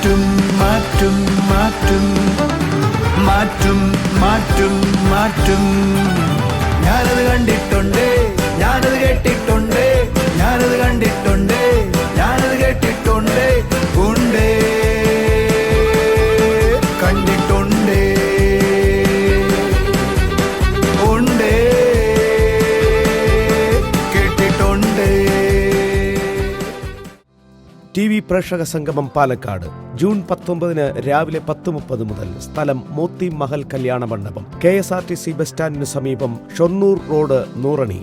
മാറ്റും മാറ്റും മാറ്റും മാറ്റും മാറ്റും മാറ്റും. ഞാനത് കണ്ടിട്ടുണ്ട്, ഞാനത് കേട്ടിട്ടുണ്ട്, ഞാനത് കണ്ടിട്ടുണ്ട്, ഞാനത് കേട്ടിട്ടുണ്ട്, ഉണ്ട് കണ്ടിട്ടുണ്ട്, ഉണ്ട് കേട്ടിട്ടുണ്ട്. ടി വി പ്രേക്ഷക സംഗമം പാലക്കാട് ജൂൺ 19 രാവിലെ 10:30 മുതൽ. സ്ഥലം മോത്തി മഹൽ കല്യാണ മണ്ഡപം, KSRTC ബസ് സ്റ്റാൻഡിന് സമീപം, Shoranur road, Nurani.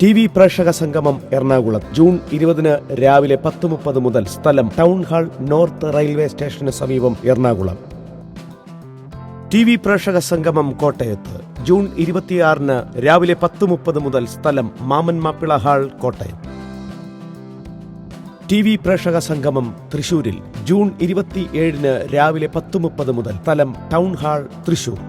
T V പ്രേക്ഷക സംഗമം എറണാകുളം ജൂൺ 20 രാവിലെ 10:30 മുതൽ. സ്ഥലം ടൗൺ ഹാൾ, നോർത്ത് റെയിൽവേ സ്റ്റേഷന് സമീപം, എറണാകുളം. ടി വി പ്രേക്ഷക സംഗമം കോട്ടയത്ത് ജൂൺ 26 രാവിലെ 10:30 മുതൽ. സ്ഥലം Maman Mappila hall, Kottayam. T V പ്രേക്ഷക സംഗമം തൃശൂരിൽ ജൂൺ 27 രാവിലെ 10:30 മുതൽ. സ്ഥലം ടൗൺ ഹാൾ, തൃശൂർ.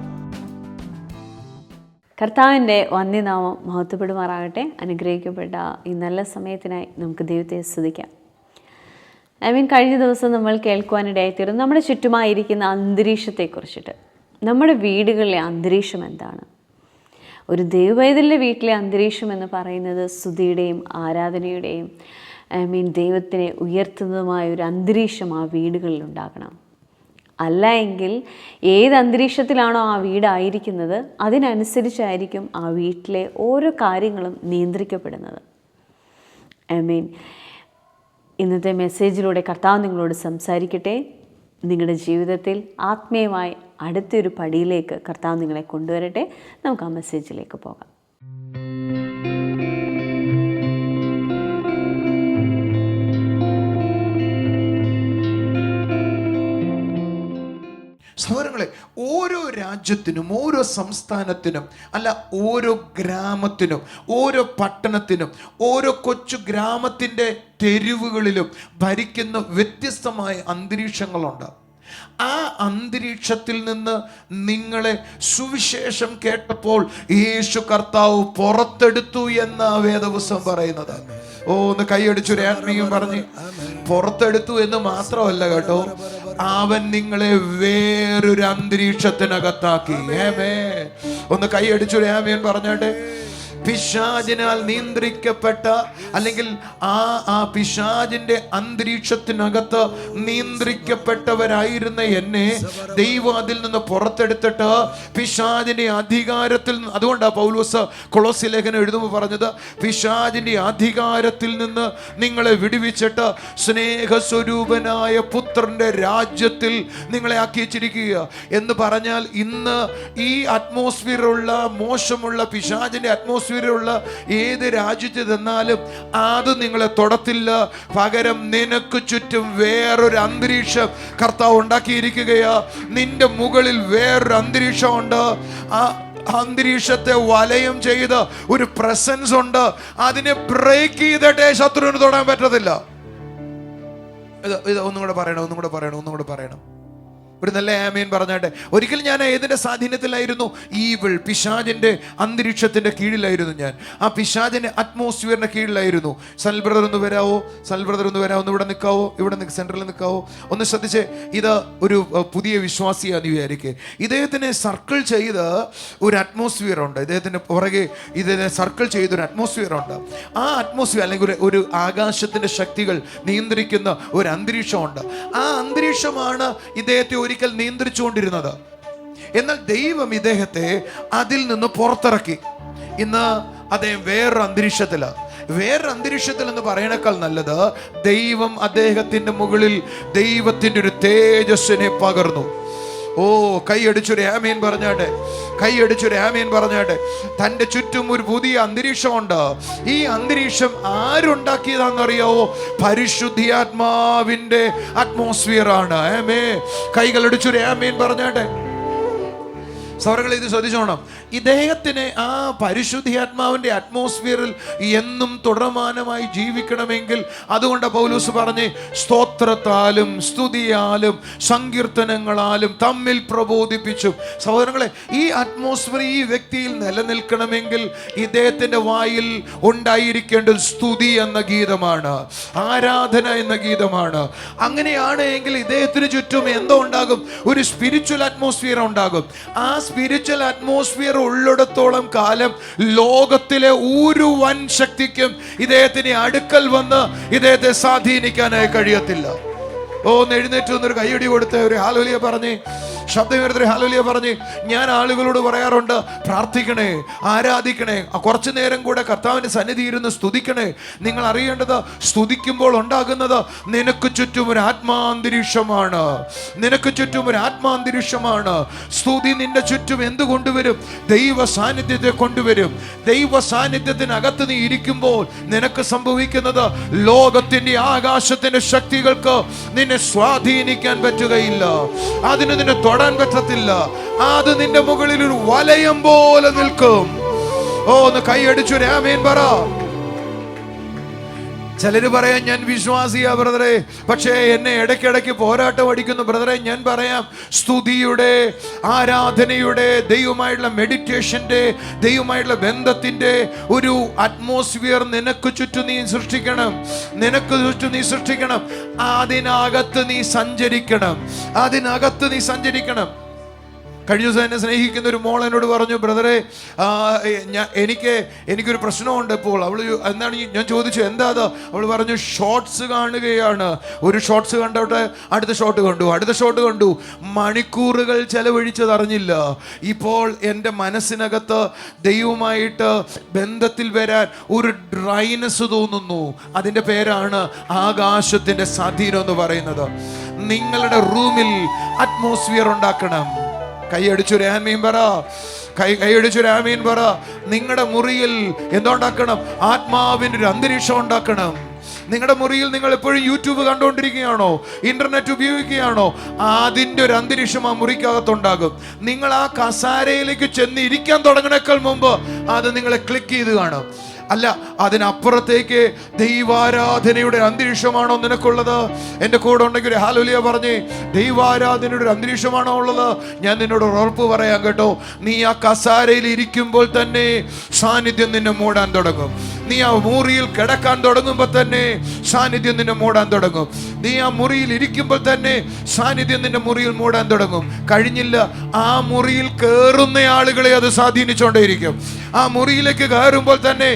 കർത്താവിൻ്റെ വന്യനാമം മഹത്വപ്പെടുമാറാകട്ടെ. അനുഗ്രഹിക്കപ്പെട്ട ഈ നല്ല സമയത്തിനായി നമുക്ക് ദൈവത്തെ സ്തുതിക്കാം. കഴിഞ്ഞ ദിവസം നമ്മൾ കേൾക്കുവാനിടയായിത്തീർന്നു നമ്മുടെ ചുറ്റുമായിരിക്കുന്ന അന്തരീക്ഷത്തെക്കുറിച്ചിട്ട്. നമ്മുടെ വീടുകളിലെ അന്തരീക്ഷം എന്താണ്? ഒരു ദൈവവൈതലിൻ്റെ വീട്ടിലെ അന്തരീക്ഷം എന്ന് പറയുന്നത് സ്തുതിയുടെയും ആരാധനയുടെയും ദൈവത്തിനെ ഉയർത്തുന്നതുമായ ഒരു അന്തരീക്ഷം ആ വീടുകളിൽ ഉണ്ടാകണം. അല്ല എങ്കിൽ ഏത് അന്തരീക്ഷത്തിലാണോ ആ വീടായിരിക്കുന്നത് അതിനനുസരിച്ചായിരിക്കും ആ വീട്ടിലെ ഓരോ കാര്യങ്ങളും നിയന്ത്രിക്കപ്പെടുന്നത്. ഇന്നത്തെ മെസ്സേജിലൂടെ കർത്താവ് നിങ്ങളോട് സംസാരിക്കട്ടെ. നിങ്ങളുടെ ജീവിതത്തിൽ ആത്മീയമായി അടുത്തൊരു പടിയിലേക്ക് കർത്താവ് നിങ്ങളെ കൊണ്ടുവരട്ടെ. നമുക്ക് ആ മെസ്സേജിലേക്ക് പോകാം. സഹോദരങ്ങളെ, ഓരോ രാജ്യത്തിനും ഓരോ സംസ്ഥാനത്തിനും അല്ല ഓരോ ഗ്രാമത്തിനും ഓരോ പട്ടണത്തിനും ഓരോ കൊച്ചു ഗ്രാമത്തിൻ്റെ തെരുവുകളിലും ഭരിക്കുന്ന വ്യത്യസ്തമായ അന്തരീക്ഷങ്ങളുണ്ട്. ആ അന്തരീക്ഷത്തിൽ നിന്ന് നിങ്ങളെ സുവിശേഷം കേട്ടപ്പോൾ യേശു കർത്താവ് പുറത്തെടുത്തു എന്ന വേദപുസ്തകം പറയുന്നത്. ഒന്ന് കൈയടിച്ചൊരു ആത്മീയം പറഞ്ഞ് പുറത്തെടുത്തു എന്ന് മാത്രമല്ല കേട്ടോ, അവൻ നിങ്ങളെ വേറൊരു അന്തരീക്ഷത്തിനകത്താക്കി. ഒന്ന് കൈയടിച്ചൊരു ആമേൻ പറഞ്ഞാട്ടെ. പിശാചിനാൽ നിയന്ത്രിക്കപ്പെട്ട അല്ലെങ്കിൽ ആ പിശാചിന്റെ അന്തരീക്ഷത്തിനകത്ത് നിയന്ത്രിക്കപ്പെട്ടവരായിരുന്ന എന്നെ ദൈവം അതിൽ നിന്ന് പുറത്തെടുത്തിട്ട് പിശാചിന്റെ അധികാരത്തിൽ, അതുകൊണ്ടാണ് പൗലോസ് കൊളോസ്യ ലേഖനം എഴുതുമ്പോൾ പറഞ്ഞത്, പിശാചിന്റെ അധികാരത്തിൽ നിന്ന് നിങ്ങളെ വിടുവിച്ചിട്ട് സ്നേഹസ്വരൂപനായ പുത്രന്റെ രാജ്യത്തിൽ നിങ്ങളെ ആക്കി വെച്ചിരിക്കുക എന്ന് പറഞ്ഞാൽ, ഇന്ന് ഈ അറ്റ്മോസ്ഫിയറുള്ള മോശമുള്ള പിശാചിന്റെ അറ്റ്മോസ്ഫിയറുള്ള ഏത് രാജ്യത്ത് ചെന്നാലും അത് നിങ്ങളെ തൊടത്തില്ല. പകരം നിനക്ക് ചുറ്റും വേറൊരു അന്തരീക്ഷം കർത്താവ് ഉണ്ടാക്കിയിരിക്കുകയാ. നിന്റെ മുകളിൽ വേറൊരു അന്തരീക്ഷമുണ്ട്. ആ അന്തരീക്ഷത്തെ വലയം ചെയ്ത് ഒരു പ്രസൻസ് ഉണ്ട്. അതിനെ ബ്രേക്ക് ചെയ്തിട്ടേ ശത്രുവിന് തൊടാൻ പറ്റത്തില്ല. ഇത് ഒന്നും കൂടെ പറയണം. ഒരു നല്ല ആമേൻ പറഞ്ഞാട്ടെ. ഒരിക്കൽ ഞാൻ ഏതിൻ്റെ സ്വാധീനത്തിലായിരുന്നു? ഈവിൾ, പിശാചിൻ്റെ അന്തരീക്ഷത്തിൻ്റെ കീഴിലായിരുന്നു ഞാൻ. ആ പിശാചിൻ്റെ അറ്റ്മോസ്ഫിയറിൻ്റെ കീഴിലായിരുന്നു. സൽ ബ്രദർ ഒന്ന് വരാവോ? ഒന്ന് ഇവിടെ നിൽക്കാവോ? സെൻറ്ററിൽ നിൽക്കാവോ? ഒന്ന് ശ്രദ്ധിച്ചേ. ഇത് ഒരു പുതിയ വിശ്വാസിയാണെന്ന് വിചാരിക്കുക. ഇദ്ദേഹത്തിനെ സർക്കിൾ ചെയ്ത് ഒരു അറ്റ്മോസ്ഫിയർ ഉണ്ട്. ഇദ്ദേഹത്തിൻ്റെ പുറകെ ഇതിനെ സർക്കിൾ ചെയ്തൊരു അറ്റ്മോസ്ഫിയർ ഉണ്ട്. ആ അറ്റ്മോസ്ഫിയർ അല്ലെങ്കിൽ ഒരു ആകാശത്തിൻ്റെ ശക്തികൾ നിയന്ത്രിക്കുന്ന ഒരു അന്തരീക്ഷമുണ്ട്. ആ അന്തരീക്ഷമാണ് ഇദ്ദേഹത്തെ ഒരിക്കൽ നിയന്ത്രിച്ചുകൊണ്ടിരുന്നത്. എന്നാൽ ദൈവം ഇദ്ദേഹത്തെ അതിൽ നിന്ന് പുറത്തിറക്കി. ഇന്ന് അദ്ദേഹം വേറൊരു അന്തരീക്ഷത്തിൽ എന്ന് പറയണേക്കാൾ നല്ലത്, ദൈവം അദ്ദേഹത്തിന്റെ മുകളിൽ ദൈവത്തിന്റെ ഒരു തേജസ്സിനെ പകർന്നു. കൈയടിച്ചൊരു ആമേൻ പറഞ്ഞാട്ടെ. തൻ്റെ ചുറ്റും ഒരു പുതിയ അന്തരീക്ഷമുണ്ട്. ഈ അന്തരീക്ഷം ആരുണ്ടാക്കിയതാണെന്നറിയാവോ? പരിശുദ്ധാത്മാവിൻ്റെ അറ്റ്മോസ്ഫിയർ ആണ്. കൈകളടിച്ചൊരു ആമേൻ പറഞ്ഞാട്ടെ. സൗരങ്ങൾ ഇത് ശ്രദ്ധിച്ചോണം. ഇദ്ദേഹത്തിന് ആ പരിശുദ്ധാത്മാവിന്റെ അറ്റ്മോസ്ഫിയറിൽ എന്നും തുടർമാനമായി ജീവിക്കണമെങ്കിൽ അതുകൊണ്ട് പൗലോസ് പറഞ്ഞ് സ്തോത്രത്താലും സ്തുതിയാലും സങ്കീർത്തനങ്ങളാലും തമ്മിൽ പ്രബോധിപ്പിച്ചു. സഹോദരങ്ങളെ, ഈ അറ്റ്മോസ്ഫിയർ ഈ വ്യക്തിയിൽ നിലനിൽക്കണമെങ്കിൽ ഇദ്ദേഹത്തിന്റെ വായിൽ ഉണ്ടായിരിക്കേണ്ടത് സ്തുതി എന്ന ഗീതമാണ്, ആരാധന എന്ന ഗീതമാണ്. അങ്ങനെയാണ് എങ്കിൽ ഇദ്ദേഹത്തിന് ചുറ്റും എന്തോ ഉണ്ടാകും? ഒരു സ്പിരിച്വൽ അറ്റ്മോസ്ഫിയർ ഉണ്ടാകും. ആ സ്പിരിച്വൽ അറ്റ്മോസ്ഫിയർ ഉള്ളിടത്തോളം കാലം ലോകത്തിലെ ഒരു വൻ ശക്തിക്കും ഇദ്ദേഹത്തിന് അടുക്കൽ വന്ന് ഇദ്ദേഹത്തെ സ്വാധീനിക്കാനായി കഴിയത്തില്ല. ഒന്ന് എഴുന്നേറ്റ് വന്നൊരു കൈയടി കൊടുത്ത് ഒരു ഹല്ലേലൂയ പറഞ്ഞ്, ശബ്ദമേർന്നൊരു ഹല്ലേലൂയ പറഞ്ഞ്. ഞാൻ ആളുകളോട് പറയാറുണ്ട്, പ്രാർത്ഥിക്കണേ, ആരാധിക്കണേ, കുറച്ചു നേരം കൂടെ കർത്താവിന്റെ സന്നിധി ഇരുന്ന് സ്തുതിക്കണേ. നിങ്ങൾ അറിയേണ്ടത്, സ്തുതിക്കുമ്പോൾ ഉണ്ടാകുന്നത് നിനക്ക് ചുറ്റും ഒരു ആത്മാന്തരീക്ഷമാണ്. നിനക്ക് ചുറ്റും ഒരു ആത്മാന്തരീക്ഷമാണ്. സ്തുതി നിന്റെ ചുറ്റും എന്ത് കൊണ്ടുവരും? ദൈവ സാന്നിധ്യത്തെ കൊണ്ടുവരും. ദൈവ സാന്നിധ്യത്തിനകത്ത് നീ ഇരിക്കുമ്പോൾ നിനക്ക് സംഭവിക്കുന്നത്, ലോകത്തിന്റെ ആകാശത്തിന്റെ ശക്തികൾക്ക് നിന്നെ സ്വാധീനിക്കാൻ പറ്റുകയില്ല. അതിന് നിന്നെ തൊടാൻ പറ്റത്തില്ല. അത് നിന്റെ മുകളിൽ ഒരു വലയം പോലെ നിൽക്കും. ഒന്ന് കൈയടിച്ചു ആമേൻ പറ. ചിലര് പറയാം, ഞാൻ വിശ്വാസിയാ ബ്രദറെ, പക്ഷേ എന്നെ ഇടയ്ക്കിടയ്ക്ക് പോരാട്ടം അടിക്കുന്നു ബ്രദറെ. ഞാൻ പറയാം, സ്തുതിയുടെ, ആരാധനയുടെ, ദൈവമായിട്ടുള്ള മെഡിറ്റേഷന്റെ, ദൈവമായിട്ടുള്ള ബന്ധത്തിന്റെ ഒരു അറ്റ്മോസ്ഫിയർ നിനക്ക് ചുറ്റും നീ സൃഷ്ടിക്കണം. നിനക്ക് ചുറ്റും നീ സൃഷ്ടിക്കണം. അതിനകത്ത് നീ സഞ്ചരിക്കണം. അതിനകത്ത് നീ സഞ്ചരിക്കണം. കഴിഞ്ഞ ദിവസം എന്നെ സ്നേഹിക്കുന്ന ഒരു മോൾ എന്നോട് പറഞ്ഞു, ബ്രദറെ, എനിക്കൊരു പ്രശ്നമുണ്ട് ഇപ്പോൾ. അവൾ എന്താണ്? ഞാൻ ചോദിച്ചു, എന്താ അത്? അവൾ പറഞ്ഞു, ഷോർട്സ് കാണുകയാണ്. ഒരു ഷോർട്സ് കണ്ടോട്ടെ, അടുത്ത ഷോട്ട് കണ്ടു, അടുത്ത ഷോട്ട് കണ്ടു. മണിക്കൂറുകൾ ചെലവഴിച്ചത് അറിഞ്ഞില്ല. ഇപ്പോൾ എൻ്റെ മനസ്സിനകത്ത് ദൈവമായിട്ട് ബന്ധത്തിൽ വരാൻ ഒരു ഡ്രൈനെസ് തോന്നുന്നു. അതിൻ്റെ പേരാണ് ആകാശത്തിൻ്റെ സ്വാധീനം എന്ന് പറയുന്നത്. നിങ്ങളുടെ റൂമിൽ അറ്റ്മോസ്ഫിയർ ഉണ്ടാക്കണം. കൈയടിച്ചൊരു ആമീൻ പറ. കൈയടിച്ചൊരു ആമീൻ പറ. നിങ്ങളുടെ മുറിയിൽ എന്തുണ്ടാക്കണം? ആത്മാവിൻ്റെ ഒരു അന്തരീക്ഷം ഉണ്ടാക്കണം. നിങ്ങളുടെ മുറിയിൽ നിങ്ങൾ എപ്പോഴും യൂട്യൂബ് കണ്ടുകൊണ്ടിരിക്കുകയാണോ? ഇന്റർനെറ്റ് ഉപയോഗിക്കുകയാണോ? അതിൻ്റെ ഒരു അന്തരീക്ഷം ആ മുറിക്കകത്തുണ്ടാകും. നിങ്ങൾ ആ കസാരയിലേക്ക് ചെന്ന് ഇരിക്കാൻ തുടങ്ങുന്നേക്കാൾ മുമ്പ് അത് നിങ്ങളെ ക്ലിക്ക് ചെയ്ത് കാണും. അല്ല, അതിനപ്പുറത്തേക്ക് ദൈവാരാധനയുടെ അന്തരീക്ഷമാണോ നിനക്കുള്ളത്? എൻ്റെ കൂടെ ഉണ്ടെങ്കിൽ ഒരു ഹല്ലേലൂയ പറഞ്ഞേ. ദൈവാരാധനയുടെ ഒരു അന്തരീക്ഷമാണോ ഉള്ളത്? ഞാൻ നിന്നോട് ഉറപ്പ് പറയാം കേട്ടോ, നീ ആ കസാരയിൽ ഇരിക്കുമ്പോൾ തന്നെ സാന്നിധ്യം നിന്നെ മൂടാൻ തുടങ്ങും. നീ ആ മുറിയിൽ കിടക്കാൻ തുടങ്ങുമ്പോൾ തന്നെ സാന്നിധ്യം നിന്നെ മൂടാൻ തുടങ്ങും. നീ ആ മുറിയിൽ ഇരിക്കുമ്പോൾ തന്നെ സാന്നിധ്യം നിന്റെ മുറിയിൽ മൂടാൻ തുടങ്ങും. കഴിഞ്ഞില്ല, ആ മുറിയിൽ കയറുന്ന ആളുകളെ അത് സ്വാധീനിച്ചുകൊണ്ടേയിരിക്കും. ആ മുറിയിലേക്ക് കയറുമ്പോൾ തന്നെ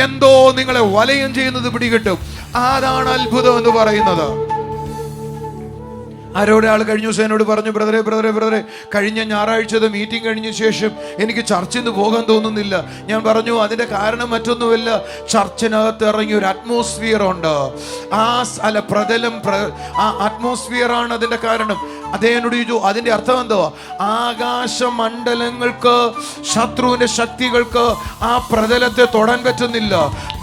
എന്തോ നിങ്ങളെ വലയം ചെയ്യുന്നത് പിടികിട്ടും. അതാണ് അത്ഭുതം എന്ന് പറയുന്നത്. ആരോടാൾ കഴിഞ്ഞ ദിവസം എന്നോട് പറഞ്ഞു, ബ്രദറെ, കഴിഞ്ഞ ഞായറാഴ്ചത്തെ മീറ്റിംഗ് കഴിഞ്ഞ ശേഷം എനിക്ക് ചർച്ചിൽ നിന്ന് പോകാൻ തോന്നുന്നില്ല. ഞാൻ പറഞ്ഞു, അതിൻ്റെ കാരണം മറ്റൊന്നുമില്ല, ചർച്ചിനകത്ത് ഇറങ്ങിയ ഒരു അറ്റ്മോസ്ഫിയർ ഉണ്ട്. ആ അറ്റ്മോസ്ഫിയർ ആണ് അതിൻ്റെ കാരണം. അദ്ദേഹനോട് ചോദിച്ചു, അതിൻ്റെ അർത്ഥം എന്തുവാ? ആകാശമണ്ഡലങ്ങൾക്ക്, ശത്രുവിൻ്റെ ശക്തികൾക്ക് ആ പ്രതലത്തെ തൊടാൻ പറ്റുന്നില്ല.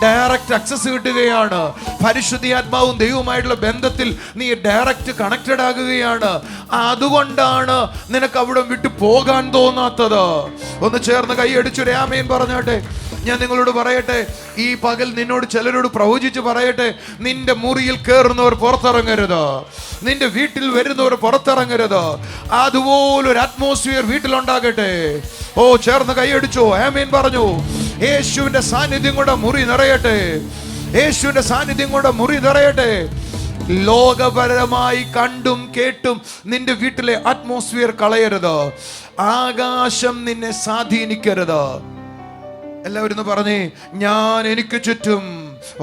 ഡയറക്റ്റ് ആക്സസ് കിട്ടുകയാണ്. പരിശുദ്ധാത്മാവും ദൈവവുമായിട്ടുള്ള ബന്ധത്തിൽ നീ ഡയറക്റ്റ് കണക്റ്റഡ് ആകുകയാണ്. അതുകൊണ്ടാണ് നിനക്ക് അവിടെ വിട്ടു പോകാൻ തോന്നാത്തത്. ഒന്ന് ചേർന്ന് കൈയടിച്ചൊരു ആമേൻ പറഞ്ഞാട്ടെ. ഞാൻ നിങ്ങളോട് പറയട്ടെ, ഈ പകൽ നിന്നോട് ചിലരോട് പ്രവചിച്ച് പറയട്ടെ, നിന്റെ മുറിയിൽ കയറുന്നവർ പുറത്തിറങ്ങരുത്. നിന്റെ വീട്ടിൽ വരുന്നവർ പുറത്തിറങ്ങരുത്. അതുപോലൊരു അറ്റ്മോസ്ഫിയർ വീട്ടിലുണ്ടാകട്ടെ. ഓ, ചേർന്ന് കൈയടിച്ചോ, ആമേൻ പറഞ്ഞു. യേശുവിന്റെ സാന്നിധ്യം കൊണ്ട് മുറി നിറയട്ടെ. യേശുവിന്റെ സാന്നിധ്യം കൊണ്ട് മുറി നിറയട്ടെ. ലോകപരമായി കണ്ടും കേട്ടും നിന്റെ വീട്ടിലെ അറ്റ്മോസ്ഫിയർ കളയരുത്. ആകാശം നിന്നെ സ്വാധീനിക്കരുത്. എല്ലാവരും പറഞ്ഞേ, ഞാൻ എനിക്ക് ചുറ്റും,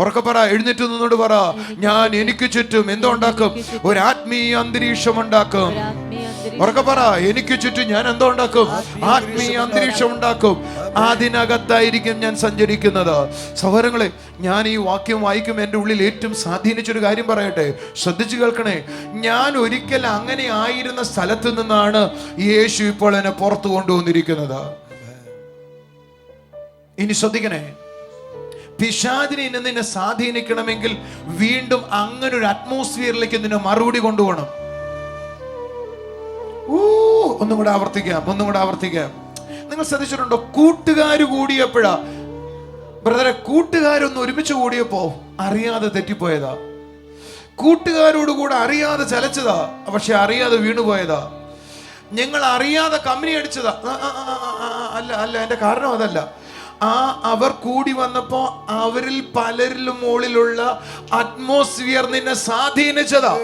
ഉറക്കെ പറ, എഴുന്നേറ്റ് നിന്നോട് പറ, ഞാൻ എനിക്ക് ചുറ്റും എന്തോ ഉണ്ടാക്കും? ഒരു ആത്മീയ അന്തരീക്ഷം ഉണ്ടാക്കും. ഉറക്കെ പറ, എനിക്ക് ചുറ്റും ഞാൻ എന്തോ ഉണ്ടാക്കും? ആത്മീയ അന്തരീക്ഷം ഉണ്ടാക്കും. അതിനകത്തായിരിക്കും ഞാൻ സഞ്ചരിക്കുന്നത്. സഹോദരങ്ങളെ, ഞാൻ ഈ വാക്യം വായിക്കും എൻ്റെ ഉള്ളിൽ ഏറ്റവും സ്വാധീനിച്ചൊരു കാര്യം പറയട്ടെ, ശ്രദ്ധിച്ചു കേൾക്കണേ. ഞാൻ ഒരിക്കൽ അങ്ങനെ ആയിരുന്ന സ്ഥലത്ത് നിന്നാണ് യേശു ഇപ്പോൾ എന്നെ പുറത്തു കൊണ്ടുവന്നിരിക്കുന്നത്. ഇനി ശ്രദ്ധിക്കണേ, പിശാചിനെ ഇന്ന് നിന്നെ സ്വാധീനിക്കണമെങ്കിൽ വീണ്ടും അങ്ങനെ ഒരു അറ്റ്മോസ്ഫിയറിലേക്ക് നിന്നെ മറുപടി കൊണ്ടുപോകണം. ഒന്നും കൂടെ ആവർത്തിക്കാം. നിങ്ങൾ ശ്രദ്ധിച്ചിട്ടുണ്ടോ? കൂട്ടുകാര് കൂടിയപ്പോഴാ ബ്രദറെ, കൂട്ടുകാരൊന്ന് ഒരുമിച്ച് കൂടിയപ്പോ അറിയാതെ തെറ്റിപ്പോയതാ. കൂട്ടുകാരോടുകൂടെ അറിയാതെ ചലച്ചതാ, പക്ഷെ അറിയാതെ വീണുപോയതാ. ഞങ്ങൾ അറിയാതെ കമ്പനി അടിച്ചതാ. അല്ല, എന്റെ കാരണം അതല്ല. അവർ കൂടി വന്നപ്പോ അവരിൽ പലരിലും മുകളിലുള്ള അറ്റ്മോസ്ഫിയർ നിന്നെ സ്വാധീനിച്ചതാ.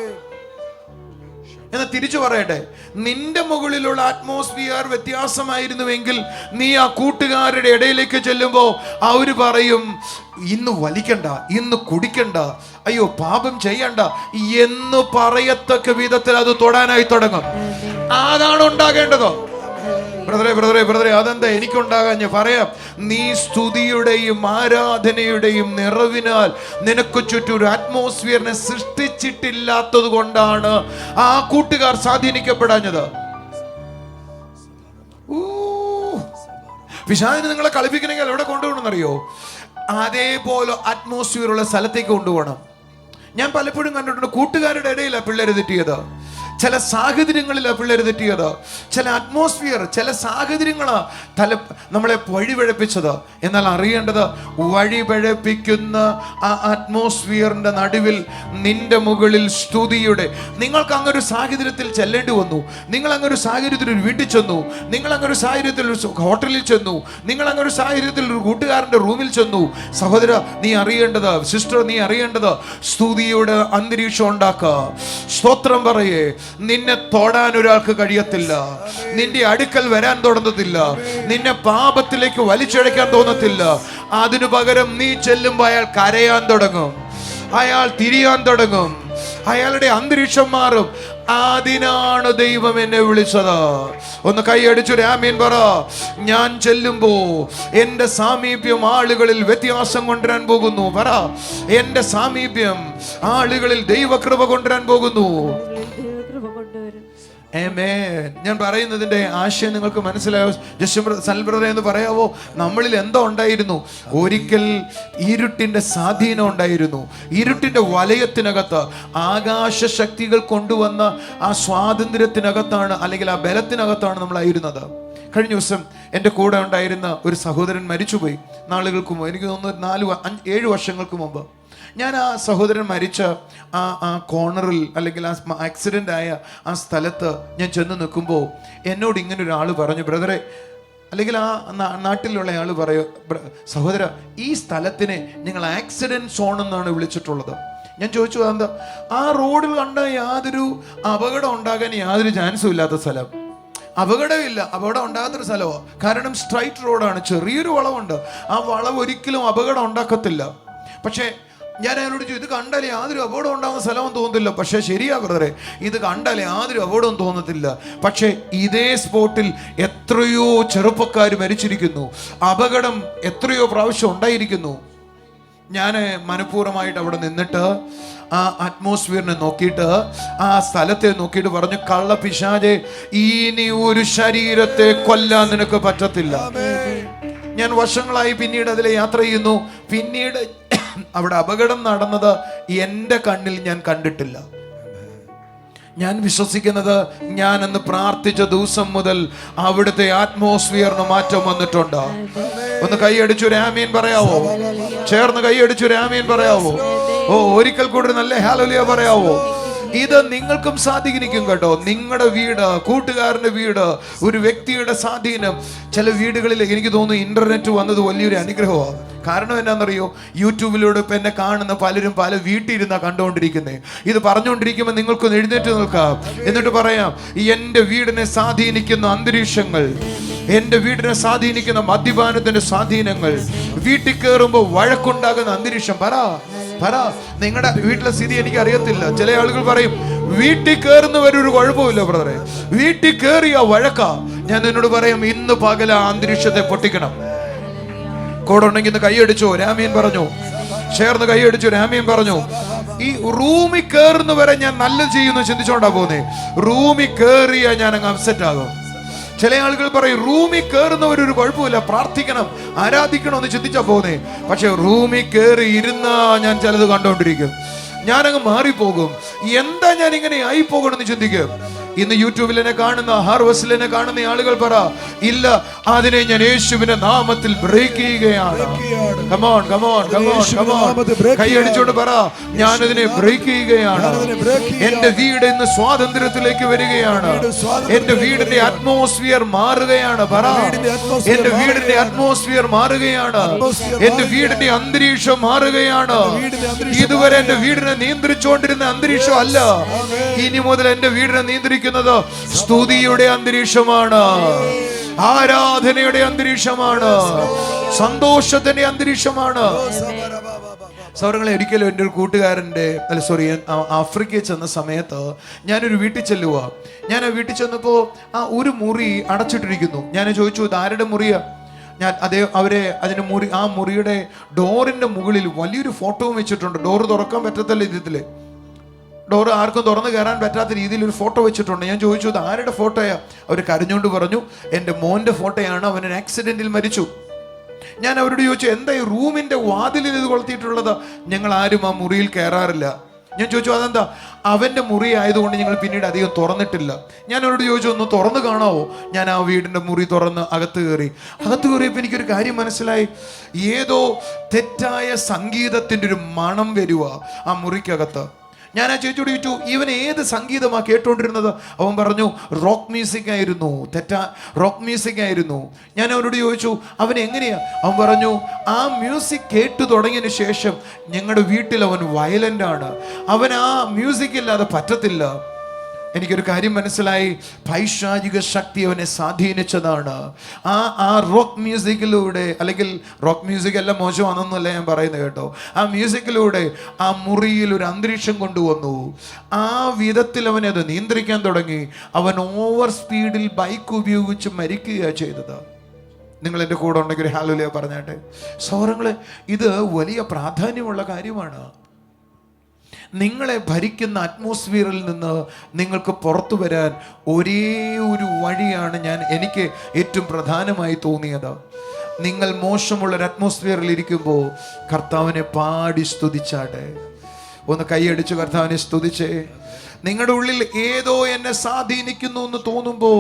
എന്ന് തിരിച്ചു പറയട്ടെ, നിന്റെ മുകളിലുള്ള അറ്റ്മോസ്ഫിയർ വ്യത്യാസമായിരുന്നുവെങ്കിൽ നീ ആ കൂട്ടുകാരുടെ ഇടയിലേക്ക് ചെല്ലുമ്പോ അവര് പറയും, ഇന്ന് വലിക്കണ്ട, ഇന്ന് കുടിക്കണ്ട, അയ്യോ പാപം ചെയ്യണ്ട എന്ന് പറയത്തക്ക വിധത്തിൽ അത് തൊടാനായി തുടങ്ങും. അതാണ് ഉണ്ടാകേണ്ടത്. ബ്രദറെ, അതെന്താ എനിക്കുണ്ടാകാൻ? ഞാൻ പറയാം. നീ സ്തുതിയുടെയും ആരാധനയുടെയും നിറവിനാൽ നിനക്ക് ചുറ്റും ഒരു അറ്റ്മോസ്ഫിയറിനെ സൃഷ്ടിച്ചിട്ടില്ലാത്തത് കൊണ്ടാണ് ആ കൂട്ടുകാർ സ്വാധീനിക്കപ്പെടാഞ്ഞത്. പിശാചിന് നിങ്ങളെ കളിപ്പിക്കണമെങ്കിൽ എവിടെ കൊണ്ടുപോകണമെന്നറിയോ? അതേപോലെ അറ്റ്മോസ്ഫിയർ ഉള്ള സ്ഥലത്തേക്ക് കൊണ്ടുപോകണം. ഞാൻ പലപ്പോഴും കണ്ടിട്ടുണ്ട്, കൂട്ടുകാരുടെ ഇടയിലാണ് പിള്ളേര് തെറ്റിയത്, ചില സാഹചര്യങ്ങളിലാണ് പിള്ളേർ തെറ്റിയത്, ചില അറ്റ്മോസ്ഫിയർ, ചില സാഹചര്യങ്ങളാ നമ്മളെ വഴിപിഴപ്പിച്ചത്. എന്നാൽ അറിയേണ്ടത്, വഴിപിഴപ്പിക്കുന്ന ആ അറ്റ്മോസ്ഫിയറിന്റെ നടുവിൽ നിന്റെ മുകളിൽ സ്തുതിയുടെ, നിങ്ങൾക്ക് അങ്ങൊരു സാഹചര്യത്തിൽ ചെല്ലേണ്ടി വന്നു, നിങ്ങൾ അങ്ങൊരു സാഹചര്യത്തിൽ ഒരു വീട്ടിൽ ചെന്നു, നിങ്ങൾ അങ്ങൊരു സാഹചര്യത്തിൽ ഒരു ഹോട്ടലിൽ ചെന്നു, നിങ്ങൾ അങ്ങൊരു സാഹചര്യത്തിൽ ഒരു കൂട്ടുകാരന്റെ റൂമിൽ ചെന്നു. സഹോദര, നീ അറിയേണ്ടത്, സിസ്റ്റർ നീ അറിയേണ്ടത്, സ്തുതിയുടെ അന്തരീക്ഷം ഉണ്ടാക്കുക. സ്തോത്രം പറയേ. നിന്നെ തൊടാൻ ഒരാൾക്ക് കഴിയത്തില്ല, നിന്റെ അടുക്കൽ വരാൻ തോന്നത്തില്ല, നിന്നെ പാപത്തിലേക്ക് വലിച്ചഴക്കാൻ തോന്നത്തില്ല. അതിനു പകരം നീ ചെല്ലുമ്പോൾ അയാൾ കരയാൻ തുടങ്ങും, അയാൾ തിരിയാൻ തുടങ്ങും, അയാളുടെ അന്തരീക്ഷം മാറും. അതിനാണ് ദൈവം എന്നെ വിളിച്ചത്. ഒന്ന് കൈയടിച്ചൊരു ആമേൻ പറ. ഞാൻ ചെല്ലുമ്പോ എന്റെ സാമീപ്യം ആളുകളിൽ വ്യത്യാസം കൊണ്ടുവരാൻ പോകുന്നു. പറ, എന്റെ സാമീപ്യം ആളുകളിൽ ദൈവകൃപ കൊണ്ടുവരാൻ പോകുന്നു. ഞാൻ പറയുന്നതിന്റെ ആശയം നിങ്ങൾക്ക് മനസ്സിലായോ? സനൽ ബ്രദറെ എന്ന് പറയാവോ? നമ്മളിൽ എന്തോ ഉണ്ടായിരുന്നു? ഒരിക്കൽ ഇരുട്ടിന്റെ സ്വാധീനം ഉണ്ടായിരുന്നു. ഇരുട്ടിന്റെ വലയത്തിനകത്ത് ആകാശ ശക്തികൾ കൊണ്ടുവന്ന ആ സ്വാതന്ത്ര്യത്തിനകത്താണ്, അല്ലെങ്കിൽ ആ ബലത്തിനകത്താണ് നമ്മളായിരുന്നത്. കഴിഞ്ഞ ദിവസം എൻ്റെ കൂടെ ഉണ്ടായിരുന്ന ഒരു സഹോദരൻ മരിച്ചുപോയി. നാളുകൾക്ക് മുമ്പ്, എനിക്ക് തോന്നുന്നു 4-7 വർഷങ്ങൾക്ക് മുമ്പ്. ഞാൻ ആ സഹോദരൻ മരിച്ച ആ കോർണറിൽ, അല്ലെങ്കിൽ ആ ആക്സിഡൻ്റ് ആയ ആ സ്ഥലത്ത് ഞാൻ ചെന്ന് നിൽക്കുമ്പോൾ എന്നോട് ഇങ്ങനെ ഒരാൾ പറഞ്ഞു, ബ്രദറെ, അല്ലെങ്കിൽ ആ നാട്ടിലുള്ള ആൾ പറയും, സഹോദര, ഈ സ്ഥലത്തിനെ ഞങ്ങൾ ആക്സിഡൻറ്റ് സോൺ എന്നാണ് വിളിച്ചിട്ടുള്ളത്. ഞാൻ ചോദിച്ചു, എന്താ? ആ റോഡിൽ കണ്ട യാതൊരു അപകടം ഉണ്ടാകാൻ യാതൊരു ചാൻസും ഇല്ലാത്ത സ്ഥലം, അപകടമില്ല, അപകടം ഉണ്ടാകാത്തൊരു സ്ഥലമാണ്. കാരണം സ്ട്രൈറ്റ് റോഡാണ്, ചെറിയൊരു വളവുണ്ട്, ആ വളവ് ഒരിക്കലും അപകടം ഉണ്ടാക്കത്തില്ല. പക്ഷേ ഞാൻ അയാളോട് ചോദിച്ചു, ഇത് കണ്ടാലേ യാതൊരു അപകടം ഉണ്ടാകുന്ന സ്ഥലമൊന്നും തോന്നുന്നില്ല. പക്ഷേ ശരിയാ ബ്രദറെ, ഇത് കണ്ടാലേ യാതൊരു അപകടവും തോന്നത്തില്ല. പക്ഷേ ഇതേ സ്പോട്ടിൽ എത്രയോ ചെറുപ്പക്കാർ മരിച്ചിരിക്കുന്നു, അപകടം എത്രയോ പ്രാവശ്യം ഉണ്ടായിരിക്കുന്നു. ഞാൻ മനഃപൂർവ്വമായിട്ട് അവിടെ നിന്നിട്ട് ആ അറ്റ്മോസ്ഫിയറിനെ നോക്കിയിട്ട്, ആ സ്ഥലത്തെ നോക്കിയിട്ട് പറഞ്ഞു, കള്ള പിശാചേ, ഇനി ഒരു ശരീരത്തെ കൊല്ലാൻ നിനക്ക് പറ്റത്തില്ല. ഞാൻ വർഷങ്ങളായി പിന്നീട് അതിലെ യാത്ര ചെയ്യുന്നു. പിന്നീട് അവിടെ അപകടം നടന്നത് എൻ്റെ കണ്ണിൽ ഞാൻ കണ്ടിട്ടില്ല. ഞാൻ വിശ്വസിക്കുന്നത്, ഞാൻ അന്ന് പ്രാർത്ഥിച്ച ദിവസം മുതൽ അവിടുത്തെ അറ്റ്മോസ്ഫിയറിന് മാറ്റം വന്നിട്ടുണ്ട്. ഒന്ന് കൈയടിച്ചൊരു ആമീൻ പറയാവോ? ചേർന്ന് കൈയടിച്ചൊരു ആമീൻ പറയാവോ? ഒരിക്കൽ കൂടി നല്ല ഹല്ലേലൂയ പറയാവോ? ഇത് നിങ്ങൾക്കും സ്വാധീനിക്കും കേട്ടോ. നിങ്ങളുടെ വീട്, കൂട്ടുകാരന്റെ വീട്, ഒരു വ്യക്തിയുടെ സ്വാധീനം. ചില വീടുകളിൽ എനിക്ക് തോന്നുന്നു ഇന്റർനെറ്റ് വന്നത് വലിയൊരു അനുഗ്രഹമാണ്. കാരണം എന്നാണെന്നറിയോ? യൂട്യൂബിലൂടെ ഇപ്പം എന്നെ കാണുന്ന പലരും പല വീട്ടിലിരുന്നാണ് കണ്ടുകൊണ്ടിരിക്കുന്നത്. ഇത് പറഞ്ഞുകൊണ്ടിരിക്കുമ്പോൾ നിങ്ങൾക്കൊന്ന് എഴുന്നേറ്റ് നിൽക്കാം, എന്നിട്ട് പറയാം, എൻ്റെ വീടിനെ സ്വാധീനിക്കുന്ന അന്തരീക്ഷങ്ങൾ, എൻ്റെ വീടിനെ സ്വാധീനിക്കുന്ന മദ്യപാനത്തിന്റെ സ്വാധീനങ്ങൾ, വീട്ടിൽ കയറുമ്പോൾ വഴക്കുണ്ടാകുന്ന അന്തരീക്ഷം. പറ, നിങ്ങളുടെ വീട്ടിലെ സ്ഥിതി എനിക്ക് അറിയത്തില്ല. ചില ആളുകൾ പറയും, വീട്ടിൽ കയറുന്നവരൊരു കുഴപ്പമില്ല ബ്രദറെ, വീട്ടിൽ കയറിയ വഴക്ക. ഞാൻ നിന്നോട് പറയാം, ഇന്ന് പകല അന്തരീക്ഷത്തെ പൊട്ടിക്കണം. കൂടെ ഉണ്ടെങ്കിൽ ഇന്ന് കൈയടിച്ചോ, രാമീൻ പറഞ്ഞു. ചേർന്ന് കൈയടിച്ചു, രാമീൻ പറഞ്ഞു. ഈ റൂമിൽ കയറുന്നവരെ ഞാൻ നല്ലത് ചെയ്യുന്നു ചിന്തിച്ചോണ്ടാ പോന്നേ. റൂമിൽ കയറിയ ഞാൻ അങ്ങ് അപ്സെറ്റ് ആകും. ചില ആളുകൾ പറയും, റൂമിൽ കയറുന്നവരൊരു കുഴപ്പമില്ല, പ്രാർത്ഥിക്കണം, ആരാധിക്കണം എന്ന് ചിന്തിച്ചാ പോന്നേ. പക്ഷെ റൂമിൽ കയറി ഇരുന്നാ ഞാൻ ചിലത് കണ്ടോണ്ടിരിക്കും, ഞാനങ്ങ് മാറിപ്പോകും. എന്താ ഞാൻ ഇങ്ങനെ ആയി പോകണമെന്ന് ചിന്തിക്കും. ഇന്ന് യൂട്യൂബിൽ എന്നെ കാണുന്ന, ഹാർവസ്റ്റിൽ എന്നെ കാണുന്ന ആളുകൾ പറ, ഇല്ല, അതിനെ ഞാൻ യേശുവിന്റെ നാമത്തിൽ ബ്രേക്ക് ചെയ്യുകയാണ്. കമോൺ കമോൺ കമോൺ കമോൺ, കൈയടിച്ചോണ്ട് പറ, ഞാനതിനെ ബ്രേക്ക് ചെയ്യുകയാണ്. എന്റെ വീട് ഇന്ന് സ്വാതന്ത്ര്യത്തിലേക്ക് വരികയാണ്. എന്റെ വീടിന്റെ അറ്റ്മോസ്ഫിയർ മാറുകയാണ്. പറ, എന്റെ വീടിന്റെ അറ്റ്മോസ്ഫിയർ മാറുകയാണ്. എന്റെ വീടിന്റെ അന്തരീക്ഷം മാറുകയാണ്. ഇതുവരെ എന്റെ വീടിനെ നിയന്ത്രിച്ചുകൊണ്ടിരുന്ന അന്തരീക്ഷം അല്ല, ഇനി മുതൽ എന്റെ വീടിനെ നിയന്ത്രിക്കുന്നത് സ്തുതിയുടെ അന്തരീക്ഷമാണ്, ആരാധനയുടെ അന്തരീക്ഷമാണ്, സന്തോഷത്തിന്റെ അന്തരീക്ഷമാണ്. സൗരങ്ങളെ, ഒരിക്കലും എൻ്റെ ഒരു കൂട്ടുകാരൻ്റെ ആഫ്രിക്കയിൽ ചെന്ന സമയത്ത് ഞാനൊരു വീട്ടിൽ ചെല്ലുക. ഞാൻ ആ വീട്ടിൽ ചെന്നപ്പോൾ ആ ഒരു മുറി അടച്ചിട്ടിരിക്കുന്നു. ഞാൻ ചോദിച്ചു, ഇത് ആരുടെ മുറിയാ? ഞാൻ ആ മുറിയുടെ ഡോറിന്റെ മുകളിൽ വലിയൊരു ഫോട്ടോവും വെച്ചിട്ടുണ്ട്. ഡോറ് തുറക്കാൻ പറ്റത്തല്ല വിധത്തില്, ഡോറ് ആർക്കും തുറന്ന് കയറാൻ പറ്റാത്ത രീതിയിൽ ഒരു ഫോട്ടോ വെച്ചിട്ടുണ്ട്. ഞാൻ ചോദിച്ചു, ഇത് ആരുടെ ഫോട്ടോയാ? അവർ കരഞ്ഞുകൊണ്ട് പറഞ്ഞു, എൻ്റെ മോൻ്റെ ഫോട്ടോയാണ്, അവൻ ആക്സിഡന്റിൽ മരിച്ചു. ഞാൻ അവരോട് ചോദിച്ചു, എന്താ ഈ റൂമിന്റെ വാതിലിൽ ഇത് കൊളുത്തിയിട്ടുള്ളത്? ഞങ്ങൾ ആരും ആ മുറിയിൽ കയറാറില്ല. ഞാൻ ചോദിച്ചു, അതെന്താ? അവന്റെ മുറി ആയതുകൊണ്ട് ഞങ്ങൾ പിന്നീട് അധികം തുറന്നിട്ടില്ല. ഞാൻ അവരോട് ചോദിച്ചു, ഒന്ന് തുറന്ന് കാണാവോ? ഞാൻ ആ വീടിന്റെ മുറി തുറന്ന് അകത്ത് കയറിയപ്പോൾ എനിക്കൊരു കാര്യം മനസ്സിലായി. ഏതോ തെറ്റായ സംഗീതത്തിന്റെ ഒരു മണം വരുക ആ മുറിക്കകത്ത്. ഞാൻ ആ ചേച്ചിയോട് ചോദിച്ചു, ഇവൻ ഏത് സംഗീതമാണ് കേട്ടോണ്ടിരുന്നത്? അവൻ പറഞ്ഞു, റോക്ക് മ്യൂസിക് ആയിരുന്നു, റോക്ക് മ്യൂസിക് ആയിരുന്നു. ഞാൻ അവനോട് ചോദിച്ചു, അവൻ എങ്ങനെയാ? അവൻ പറഞ്ഞു, ആ മ്യൂസിക് കേട്ടു തുടങ്ങിയതിന് ശേഷം ഞങ്ങളുടെ വീട്ടിൽ അവൻ വയലന്റ് ആണ്, അവൻ ആ മ്യൂസിക് ഇല്ലാതെ പറ്റത്തില്ല. എനിക്കൊരു കാര്യം മനസ്സിലായി, പൈശാചിക ശക്തി അവനെ സ്വാധീനിച്ചതാണ്. ആ റോക്ക് മ്യൂസിക്കിലൂടെ, അല്ലെങ്കിൽ റോക്ക് മ്യൂസിക് എല്ലാം മോശമാണെന്നല്ല ഞാൻ പറയുന്നത് കേട്ടോ, ആ മ്യൂസിക്കിലൂടെ ആ മുറിയിൽ ഒരു അന്തരീക്ഷം കൊണ്ടുവന്നു. ആ വിധത്തിൽ അവനെ അത് നിയന്ത്രിക്കാൻ തുടങ്ങി. അവൻ ഓവർ സ്പീഡിൽ ബൈക്ക് ഉപയോഗിച്ച് മരിക്കുകയാണ് ചെയ്തത്. നിങ്ങൾ എൻ്റെ കൂടെ ഉണ്ടെങ്കിൽ ഒരു ഹല്ലേലൂയ പറഞ്ഞാട്ടെ. സഹോദരങ്ങളെ, ഇത് വലിയ പ്രാധാന്യമുള്ള കാര്യമാണ്. നിങ്ങളെ ഭരിക്കുന്ന അറ്റ്മോസ്ഫിയറിൽ നിന്ന് നിങ്ങൾക്ക് പുറത്തു വരാൻ ഒരേ ഒരു വഴിയാണ് എനിക്ക് ഏറ്റവും പ്രധാനമായി തോന്നിയത്. നിങ്ങൾ മോശമുള്ളൊരു അറ്റ്മോസ്ഫിയറിൽ ഇരിക്കുമ്പോൾ കർത്താവിനെ പാടി സ്തുതിച്ചാട്ടെ. ഒന്ന് കൈയടിച്ച് കർത്താവിനെ സ്തുതിച്ചേ. നിങ്ങളുടെ ഉള്ളിൽ ഏതോ എന്നെ സ്വാധീനിക്കുന്നു എന്ന് തോന്നുമ്പോൾ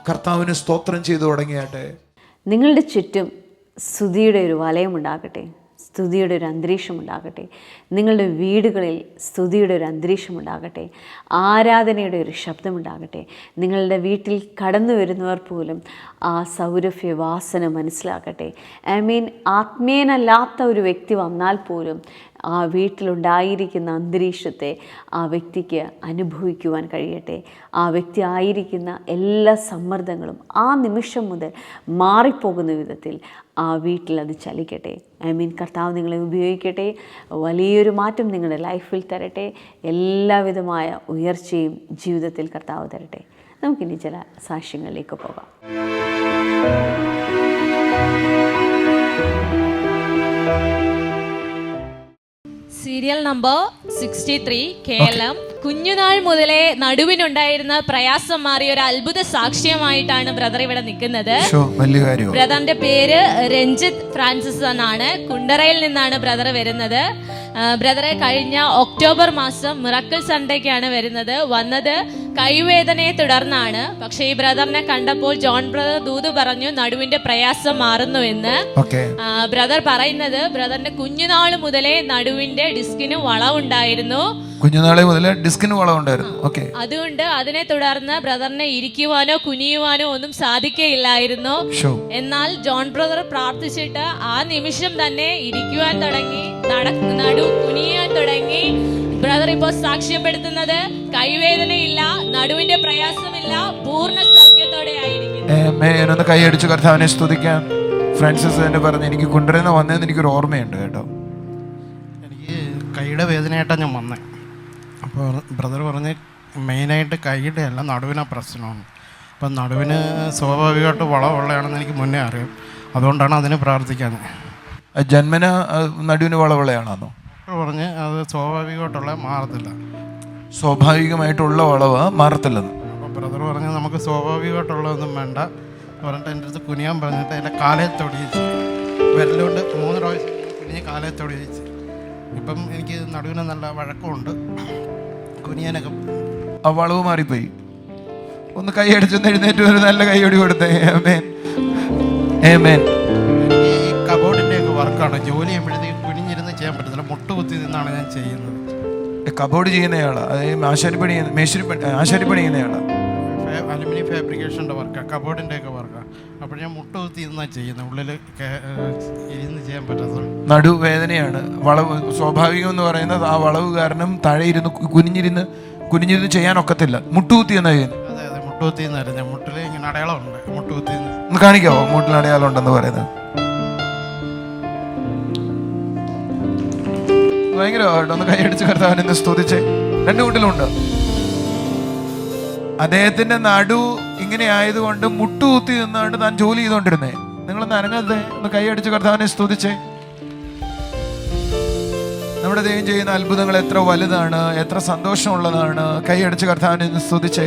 കർത്താവിന് സ്തോത്രം ചെയ്തു തുടങ്ങിയാട്ടെ. നിങ്ങളുടെ ചുറ്റും സ്തുതിയുടെ ഒരു വലയമുണ്ടാകട്ടെ, സ്തുതിയുടെ ഒരു അന്തരീക്ഷം ഉണ്ടാകട്ടെ. നിങ്ങളുടെ വീടുകളിൽ സ്തുതിയുടെ ഒരു അന്തരീക്ഷം ഉണ്ടാകട്ടെ, ആരാധനയുടെ ഒരു ശബ്ദമുണ്ടാകട്ടെ. നിങ്ങളുടെ വീട്ടിൽ കടന്നു വരുന്നവർ പോലും ആ സൗരഭ്യവാസന മനസ്സിലാക്കട്ടെ. ആത്മീയനല്ലാത്ത ഒരു വ്യക്തി വന്നാൽ പോലും ആ വീട്ടിലുണ്ടായിരിക്കുന്ന അന്തരീക്ഷത്തെ ആ വ്യക്തിക്ക് അനുഭവിക്കുവാൻ കഴിയട്ടെ. ആ വ്യക്തി ആയിരിക്കുന്ന എല്ലാ സമ്മർദ്ദങ്ങളും ആ നിമിഷം മുതൽ മാറിപ്പോകുന്ന വിധത്തിൽ ആ വീട്ടിൽ അത് ചലിക്കട്ടെ. കർത്താവ് നിങ്ങളെ ഉപയോഗിക്കട്ടെ. വലിയൊരു മാറ്റം നിങ്ങളുടെ ലൈഫിൽ തരട്ടെ. എല്ലാവിധമായ ഉയർച്ചയും ജീവിതത്തിൽ കർത്താവ് തരട്ടെ. നമുക്കിനി ചില സാക്ഷ്യങ്ങളിലേക്ക് പോകാം. Serial number 63 Keralam. കുഞ്ഞുനാൾ മുതലേ നടുവിനുണ്ടായിരുന്ന പ്രയാസം മാറിയ ഒരു അത്ഭുത സാക്ഷ്യമായിട്ടാണ് ബ്രദർ ഇവിടെ നിൽക്കുന്നത്. ബ്രദറിന്റെ പേര് രഞ്ജിത്ത് ഫ്രാൻസിസ് എന്നാണ്. കുണ്ടറയിൽ നിന്നാണ് ബ്രദർ വരുന്നത്. ബ്രദറെ കഴിഞ്ഞ ഒക്ടോബർ മാസം മിറക്കിൾ സൺഡേക്കാണ് വന്നത് കൈവേദനയെ തുടർന്നാണ്. പക്ഷെ ഈ ബ്രദറിനെ കണ്ടപ്പോൾ ജോൺ ബ്രദർ ദൂത് പറഞ്ഞു നടുവിന്റെ പ്രയാസം മാറുന്നു എന്ന്. ബ്രദർ പറയുന്നത് ബ്രദറിന്റെ കുഞ്ഞുനാള് മുതലേ നടുവിന്റെ ഡിസ്കിന് വളവുണ്ടായിരുന്നു. കുഞ്ഞുനാളെ മുതലേ ഡിസ്കിന് വളവുണ്ടായിരുന്നു. അതുകൊണ്ട് അതിനെ തുടർന്ന് ബ്രദറിനെ ഇരിക്കുവാനോ കുനിയുവാനോ ഒന്നും സാധിക്കയില്ലായിരുന്നു. എന്നാൽ ജോൺ ബ്രദർ പ്രാർത്ഥിച്ചിട്ട് ആ നിമിഷം തന്നെ ഇരിക്കുവാൻ തുടങ്ങി, കുനിയാൻ തുടങ്ങി. ബ്രദർ ഇപ്പോൾ സാക്ഷ്യപ്പെടുത്തുന്നത് കൈവേദനയില്ല, നടുവിന്റെ പ്രയാസമില്ല, പൂർണ്ണ സൗഖ്യത്തോടെ ആയിരിക്കുന്നു. കൈയടിച്ച് കർത്താവിനെ സ്തുതിക്കാം. ഫ്രാൻസിസ് എന്നെ പറഞ്ഞു, എനിക്ക് കൊണ്ടുവരുന്ന വന്നതെന്ന് എനിക്കൊരു ഓർമ്മയുണ്ട് കേട്ടോ. എനിക്ക് കൈയുടെ വേദനയായിട്ടാണ് ഞാൻ വന്നത്. അപ്പോൾ ബ്രദർ പറഞ്ഞ് മെയിനായിട്ട് കൈയുടെ അല്ല നടുവിനാ പ്രശ്നമാണ്. അപ്പം നടുവിന് സ്വാഭാവികമായിട്ട് വളവുള്ളതാണെന്ന് എനിക്ക് മുന്നേ അറിയാം. അതുകൊണ്ടാണ് അതിന് പ്രാർത്ഥിക്കാന്ന്. ജന്മന നടുവിന് വളവുള്ളയാണോ? പറഞ്ഞ് അത് സ്വാഭാവികമായിട്ടുള്ള മാറത്തില്ല, സ്വാഭാവികമായിട്ടുള്ള വളവ് മാറത്തില്ലെന്ന്. അപ്പോൾ ബ്രദർ പറഞ്ഞ് നമുക്ക് സ്വാഭാവികമായിട്ടുള്ളതൊന്നും വേണ്ട പറഞ്ഞിട്ട് എൻ്റെ അടുത്ത് കുനിയാൻ പറഞ്ഞിട്ട് എൻ്റെ കാലേ തൊടിയിച്ച് വിരലുകൊണ്ട് 3 പ്രാവശ്യം കുനിഞ്ഞ് കാലേ തൊടിയിച്ച്. ഇപ്പം എനിക്ക് നടുവിന് നല്ല വഴക്കമുണ്ട്, കുനിയാനൊക്കെ. ആ വളവ് മാറിപ്പോയി. ഒന്ന് കൈ അടിച്ചൊന്ന് എഴുന്നേറ്റ് ഒരു നല്ല കൈയോടി കൊടുത്തേ. ആമേൻ, ആമേൻ. ഈ കബോർഡിൻ്റെ ഒക്കെ വർക്കാണ്. ജോലി ചെയ്യുമ്പോഴത്തേക്ക് കുനിഞ്ഞിരുന്ന് ചെയ്യാൻ പറ്റത്തില്ല, മുട്ടുകുത്തി നിന്നാണ് ഞാൻ ചെയ്യുന്നത്. കബോർഡ് ചെയ്യുന്നയാളാ, അതായത് ആശാരിപ്പണി ചെയ്യുന്നയാളാ. അലുമിനിയം ഫാബ്രിക്കേഷൻ്റെ വർക്കാണ്, കബോർഡിൻ്റെ ഒക്കെ വർക്കാണ്. അപ്പോൾ ഞാൻ മുട്ടുകുത്തി ഇരുന്നാണ് ചെയ്യുന്നത്, ഉള്ളിൽ ഇരുന്ന് ചെയ്യാൻ പറ്റത്തില്ല. നടുവേദനയാണ്, വളവ് സ്വാഭാവികം എന്ന് പറയുന്നത്. ആ വളവ് കാരണം താഴെ ഇരുന്ന് കുനിഞ്ഞിരുന്ന് ചെയ്യാനൊക്കത്തില്ല. മുട്ടുകുത്തി എന്നാ ചെയ്യുന്നത്. അതെ അതെ, മുട്ടുകുത്തി എന്നായിരുന്നു. ഞാൻ മുട്ടിൽ ഇങ്ങനെ അടയാളമുണ്ട്, മുട്ടുകുത്തി. ഒന്ന് കാണിക്കാവോ മുട്ടിൽ അടയാളം ഉണ്ടെന്ന് പറയുന്നത്? ഭയങ്കരമായിട്ട് ഒന്ന് കൈയടിച്ച് കർത്താവിനെ സ്തുതിച്ചേ. രണ്ട് മുട്ടിലുണ്ട്. അദ്ദേഹത്തിന്റെ നടു ഇങ്ങനെ ആയതുകൊണ്ട് മുട്ടുകുത്തി നിന്നാണ്ട് താൻ ജോലി ചെയ്തോണ്ടിരുന്നേ. നിങ്ങളൊന്ന് അനങ്ങാതെ ഒന്ന് കൈയടിച്ച് കർത്താവിനെ സ്തുതിച്ചേ. നമ്മുടെ ദൈവം ചെയ്യുന്ന അത്ഭുതങ്ങൾ എത്ര വലുതാണ്, എത്ര സന്തോഷമുള്ളതാണ്. കൈയടിച്ച് കർത്താവിനെ സ്തുതിച്ചേ.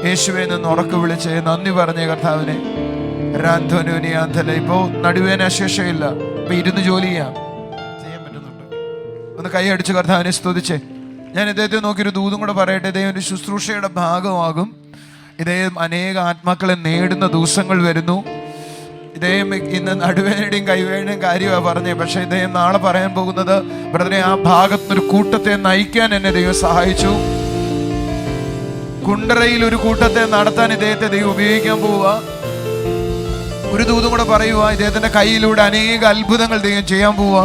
യേശുവെ നിന്ന് ഉറക്കെ വിളിച്ചേ, നന്ദി പറഞ്ഞേ കർത്താവിനെ. രാന്ധോനുനിയാന്തല. ഇപ്പോ നടുവേന ശേഷമില്ല, ഇപ്പൊ ഇരുന്ന് ജോലി ചെയ്യാൻ പറ്റുന്നുണ്ട്. ഒന്ന് കൈയടിച്ച് കർത്താവിനെ സ്തുതിച്ചേ. ഞാൻ ഇദ്ദേഹത്തെ നോക്കിയൊരു ദൂതും കൂടെ പറയട്ടെ. ഇദ്ദേഹം ഒരു ശുശ്രൂഷയുടെ ഭാഗമാകും. ഇദ്ദേഹം അനേക ആത്മാക്കളെ നേടുന്ന ദിവസങ്ങൾ വരുന്നു. ഇദ്ദേഹം ഇന്ന് നടുവേദനയുടെയും കൈവേദനയും കാര്യമാണ് പറഞ്ഞേ. പക്ഷെ ഇദ്ദേഹം നാളെ പറയാൻ പോകുന്നത്, ബ്രദറെ, ആ ഭാഗത്തുനിന്നൊരു കൂട്ടത്തെ നയിക്കാൻ എന്നെ ദൈവം സഹായിച്ചു. കുണ്ടറയിൽ ഒരു കൂട്ടത്തെ നടത്താൻ ഇദ്ദേഹത്തെ ദൈവം ഉപയോഗിക്കാൻ പോവുക. ഒരു ദൂതും കൂടെ പറയുക, ഇദ്ദേഹത്തിന്റെ കയ്യിലൂടെ അനേക അത്ഭുതങ്ങൾ ദൈവം ചെയ്യാൻ പോവുക.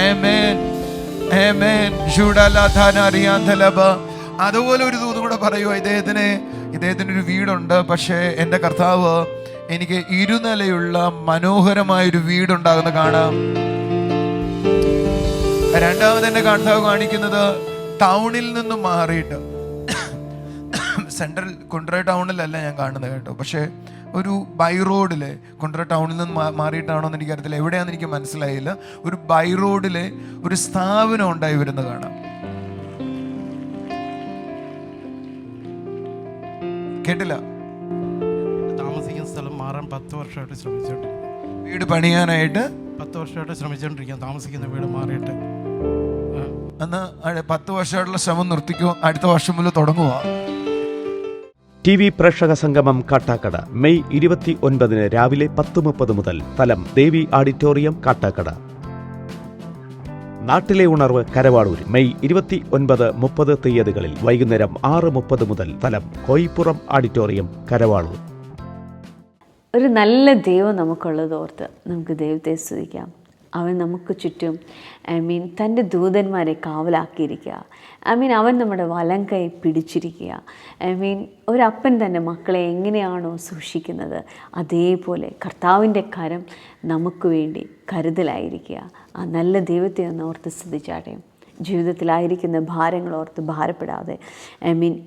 ആമേൻ, ആമേൻ. അതുപോലെ ഒരു ദൂതും കൂടെ പറയുക, ഇദ്ദേഹത്തിന് ഒരു വീടുണ്ട്. പക്ഷേ എൻ്റെ കർത്താവ് എനിക്ക് ഇരുനിലയുള്ള മനോഹരമായൊരു വീടുണ്ടാകുന്ന കാണാം. രണ്ടാമത് എൻ്റെ കർത്താവ് കാണിക്കുന്നത് ടൗണിൽ നിന്നും മാറിയിട്ട്, സെൻട്രൽ കുണ്ട്ര ടൗണിലല്ല ഞാൻ കാണുന്നത് കേട്ടോ, പക്ഷേ ഒരു ബൈ റോഡില്, കുണ്ട്ര ടൗണിൽ നിന്ന് മാറിയിട്ടാണോ എന്ന് എനിക്കറിയത്തില്ല, എവിടെയാണെന്ന് എനിക്ക് മനസ്സിലായില്ല. ഒരു ബൈ റോഡില് ഒരു സ്ഥാപനം ഉണ്ടായി വരുന്നത് കാണാം. കേട്ടില്ല? താമസിക്കുന്ന സ്ഥലം മാറാൻ 10 വർഷമായിട്ട് ശ്രമിച്ചോണ്ടിരിക്കും. വീട് പണിയാനായിട്ട് 10 വർഷമായിട്ട് ശ്രമിച്ചോണ്ടിരിക്കാം, താമസിക്കുന്ന വീട് മാറിയിട്ട്. അന്ന് 10 വർഷമായിട്ടുള്ള ശ്രമം നിർത്തിക്കോ, അടുത്ത വർഷം മുതൽ തുടങ്ങുക. TV പ്രേക്ഷക സംഗമം കാട്ടാക്കട മെയ് 29 രാവിലെ 10:30 മുതൽ. സ്ഥലം ദേവി ഓഡിറ്റോറിയം, കാട്ടാക്കട. നാട്ടിലെ ഉണർവ്, കരവാളൂർ. മെയ് 29, 30 തീയതികളിൽ വൈകുന്നേരം 6:30 മുതൽ. സ്ഥലം കോയിപ്പുറം ഓഡിറ്റോറിയം, കരവാളൂർ. ഒരു നല്ല ദൈവം നമുക്കുള്ളതോർത്ത് നമുക്ക് ദൈവത്തെ സ്തുതിക്കാം. അവൻ നമുക്ക് ചുറ്റും തൻ്റെ ദൂതന്മാരെ കാവലാക്കിയിരിക്കുക. അവൻ നമ്മുടെ വലം കൈ പിടിച്ചിരിക്കുക. ഒരപ്പൻ തൻ്റെ മക്കളെ എങ്ങനെയാണോ സൂക്ഷിക്കുന്നത്, അതേപോലെ കർത്താവിൻ്റെ കരം നമുക്ക് വേണ്ടി കരുതലായിരിക്കുക. ആ നല്ല ദൈവത്തെ ഒന്ന് ഓർത്ത് സ്തുതിച്ചാട്ടെ. ജീവിതത്തിലായിരിക്കുന്ന ഭാരങ്ങൾ ഓർത്ത് ഭാരപ്പെടാതെ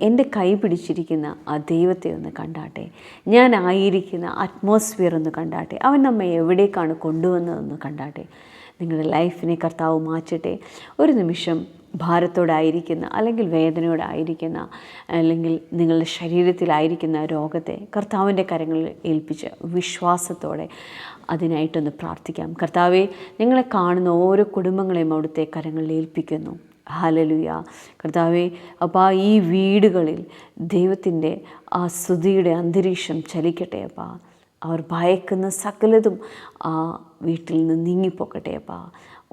എൻ്റെ കൈ പിടിച്ചിരിക്കുന്ന ആ ദൈവത്തെ ഒന്ന് കണ്ടാട്ടെ. ഞാൻ ആയിരിക്കുന്ന അറ്റ്മോസ്ഫിയർ ഒന്ന് കണ്ടാട്ടെ. അവൻ നമ്മെ എവിടേക്കാണ് കൊണ്ടുവന്നതെന്ന് കണ്ടാട്ടെ. നിങ്ങളുടെ ലൈഫിനെ കർത്താവ് മാറ്റട്ടെ. ഒരു നിമിഷം ഭാരത്തോടായിരിക്കുന്ന, അല്ലെങ്കിൽ വേദനയോടായിരിക്കുന്ന, അല്ലെങ്കിൽ നിങ്ങളുടെ ശരീരത്തിലായിരിക്കുന്ന രോഗത്തെ കർത്താവിൻ്റെ കരങ്ങളിൽ ഏൽപ്പിച്ച് വിശ്വാസത്തോടെ അതിനായിട്ടൊന്ന് പ്രാർത്ഥിക്കാം. കർത്താവെ, ഞങ്ങളെ കാണുന്ന ഓരോ കുടുംബങ്ങളെയും അവിടുത്തെ കരങ്ങളിൽ ഏൽപ്പിക്കുന്നു. ഹല്ലേലൂയ. കർത്താവെ, അപ്പോൾ ഈ വീടുകളിൽ ദൈവത്തിൻ്റെ ആ സ്തുതിയുടെ അന്തരീക്ഷം ചലിക്കട്ടെ അപ്പാ. അവർ ഭയക്കുന്ന സകലതും ആ വീട്ടിൽ നിന്ന് നീങ്ങിപ്പോക്കട്ടെ അപ്പാ.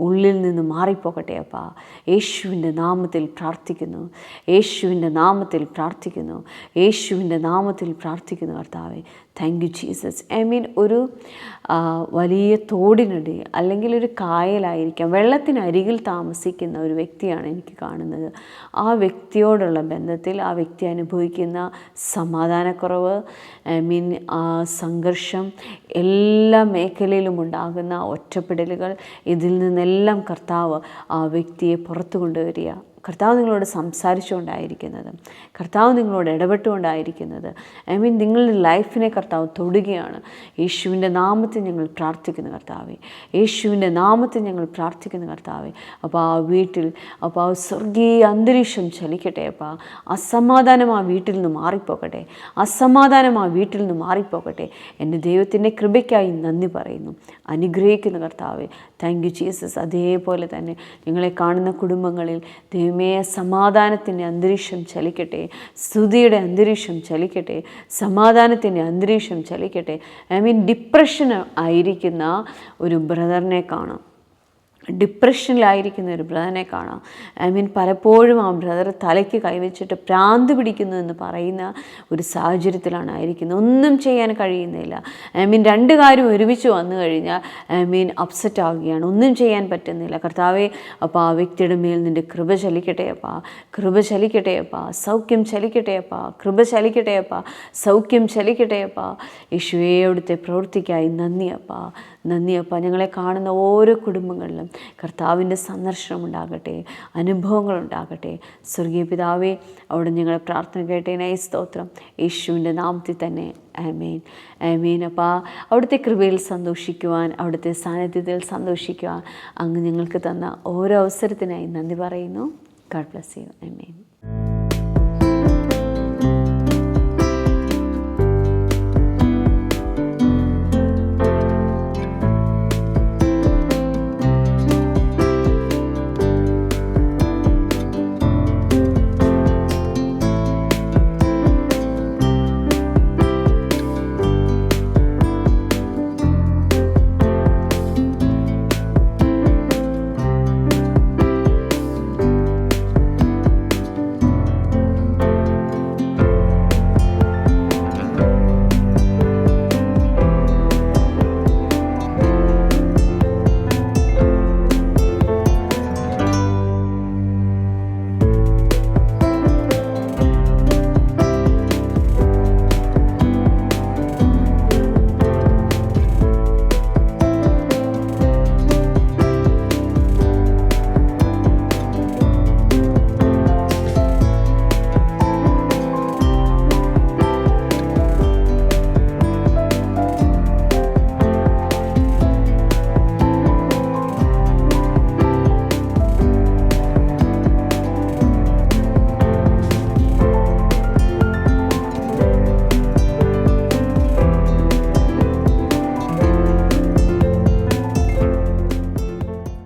ഉള്ളിൽ നിന്ന് മാറിപ്പോകട്ടെ അപ്പാ. യേശുവിൻ്റെ നാമത്തിൽ പ്രാർത്ഥിക്കുന്നു, യേശുവിൻ്റെ നാമത്തിൽ പ്രാർത്ഥിക്കുന്നു, യേശുവിൻ്റെ നാമത്തിൽ പ്രാർത്ഥിക്കുന്നു കർത്താവേ. Thank you Jesus. ഒരു വലിയ തോടിനടി അല്ലെങ്കിൽ ഒരു കായലായിരിക്കാം, വെള്ളത്തിനരികിൽ താമസിക്കുന്ന ഒരു വ്യക്തിയാണ് എനിക്ക് കാണുന്നത്. ആ വ്യക്തിയോടുള്ള ബന്ധത്തിൽ ആ വ്യക്തി അനുഭവിക്കുന്ന സമാധാനക്കുറവ്, സംഘർഷം, എല്ലാ മേഖലയിലും ഉണ്ടാകുന്ന ഒറ്റപ്പെടലുകൾ, ഇതിൽ നിന്നെല്ലാം കർത്താവ് ആ വ്യക്തിയെ പുറത്തു കൊണ്ടുവരിക. കർത്താവ് നിങ്ങളോട് സംസാരിച്ചുകൊണ്ടായിരിക്കുന്നത്, കർത്താവ് നിങ്ങളോട് ഇടപെട്ടുകൊണ്ടായിരിക്കുന്നത്. നിങ്ങളുടെ ലൈഫിനെ കർത്താവ് തൊടുകയാണ്. യേശുവിൻ്റെ നാമത്തിൽ ഞങ്ങൾ പ്രാർത്ഥിക്കുന്നു കർത്താവേ, യേശുവിൻ്റെ നാമത്തിൽ ഞങ്ങൾ പ്രാർത്ഥിക്കുന്നു കർത്താവേ. അപ്പോൾ ആ വീട്ടിൽ അപ്പോൾ ആ സ്വർഗീയ അന്തരീക്ഷം ചലിക്കട്ടെ അപ്പാ. അസമാധാനം ആ വീട്ടിൽ നിന്ന് മാറിപ്പോകട്ടെ, അസമാധാനം ആ വീട്ടിൽ നിന്ന് മാറിപ്പോകട്ടെ. എൻ്റെ ദൈവത്തിൻ്റെ കൃപയ്ക്കായി നന്ദി പറയുന്നു, അനുഗ്രഹിക്കുന്നു കർത്താവേ. Thank you Jesus. അതേപോലെ തന്നെ നിങ്ങളെ കാണുന്ന കുടുംബങ്ങളിൽ ദൈവമേ സമാധാനത്തിൻ്റെ അന്തരീക്ഷം ചലിക്കട്ടെ, സ്തുതിയുടെ അന്തരീക്ഷം ചലിക്കട്ടെ, സമാധാനത്തിൻ്റെ അന്തരീക്ഷം ചലിക്കട്ടെ. ഡിപ്രഷൻ ആയിരിക്കുന്ന ഒരു ബ്രദറിനെ കാണാം, ഡിപ്രഷനിലായിരിക്കുന്ന ഒരു ബ്രദറിനെ കാണാം. പലപ്പോഴും ആ ബ്രദർ തലയ്ക്ക് കൈവച്ചിട്ട് ഭ്രാന്ത് പിടിക്കുന്നു എന്ന് പറയുന്ന ഒരു സാഹചര്യത്തിലാണ് ആയിരിക്കുന്നത്. ഒന്നും ചെയ്യാൻ കഴിയുന്നില്ല. രണ്ട് കാര്യം ഒരുമിച്ച് വന്നു കഴിഞ്ഞാൽ അപ്സെറ്റ് ആവുകയാണ്, ഒന്നും ചെയ്യാൻ പറ്റുന്നില്ല. കർത്താവേ, അപ്പോൾ ആ വ്യക്തിയുടെ മേൽ നിൻ്റെ കൃപ ചലിക്കട്ടെ അപ്പാ, കൃപ ചലിക്കട്ടെ അപ്പാ, സൗഖ്യം ചലിക്കട്ടെ അപ്പാ, കൃപ ചലിക്കട്ടെ അപ്പാ, സൗഖ്യം ചലിക്കട്ടെ അപ്പാ. യേശുവേ, അവിടുത്തെ പ്രവൃത്തിക്കായി നന്ദി അപ്പാ, നന്ദി അപ്പാ. ഞങ്ങളെ കാണുന്ന ഓരോ കുടുംബങ്ങളിലും കർത്താവിൻ്റെ സന്ദർശനം ഉണ്ടാകട്ടെ, അനുഭവങ്ങൾ ഉണ്ടാകട്ടെ. സ്വർഗീയ പിതാവേ, അവിടെ ഞങ്ങളെ പ്രാർത്ഥന കേട്ടേനായി സ്തോത്രം. യേശുവിൻ്റെ നാമത്തിൽ തന്നെ ആമേൻ, ആമേൻ. അപ്പോൾ അവിടുത്തെ കൃപയിൽ സന്തോഷിക്കുവാൻ, അവിടുത്തെ സാന്നിധ്യത്തിൽ സന്തോഷിക്കുവാൻ അങ്ങ് ഞങ്ങൾക്ക് തന്ന ഓരോ അവസരത്തിനായി നന്ദി പറയുന്നു. God bless you. ആമേൻ.